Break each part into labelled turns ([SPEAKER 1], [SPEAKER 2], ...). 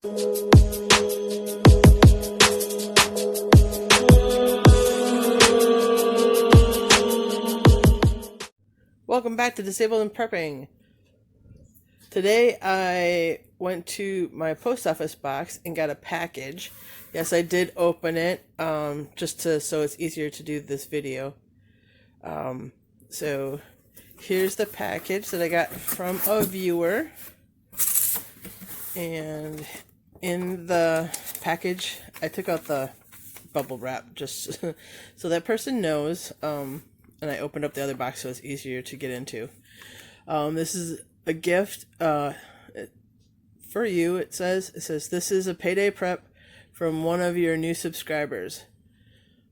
[SPEAKER 1] Welcome back to Disabled and Prepping. Today I went to my post office box and got a package. Yes, I did open it just so it's easier to do this video. So here's the package that I got from a viewer. And in the package, I took out the bubble wrap just so that person knows. And I opened up the other box so it's easier to get into. This is a gift for you. It says, this is a payday prep from one of your new subscribers.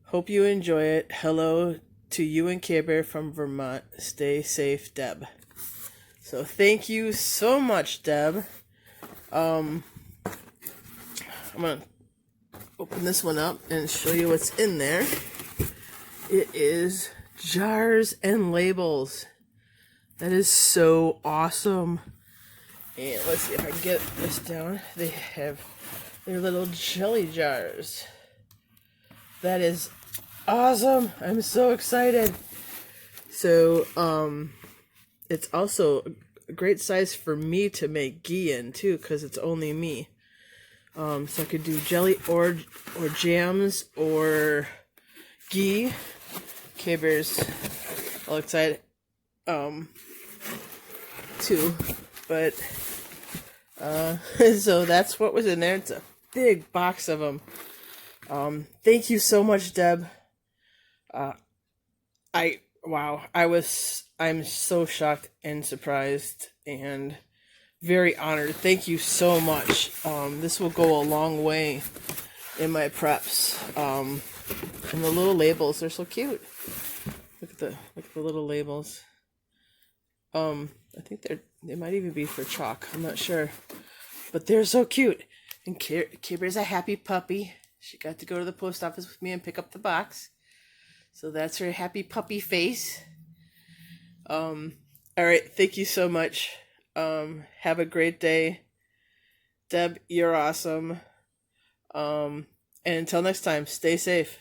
[SPEAKER 1] Hope you enjoy it. Hello to you and Care Bear from Vermont. Stay safe, Deb. So thank you so much, Deb. I'm gonna open this one up and show you what's in there. It is jars and labels. That is so awesome. And let's see if I can get this down. They have their little jelly jars. That is awesome. I'm so excited. So it's also a great size for me to make ghee in too, because it's only me. So I could do jelly or jams or ghee. Care Bear's all excited too, but so that's what was in there. It's a big box of them. Thank you so much, Deb. I'm so shocked and surprised and very honored. Thank you so much. This will go a long way in my preps. And the little labels, they're so cute. Look at the little labels. I think they might even be for chalk. I'm not sure, but they're so cute. And Care Bear's a happy puppy. She got to go to the post office with me and pick up the box, so that's her happy puppy face. All right, thank you so much. Have a great day, Deb. You're awesome. And until next time, stay safe.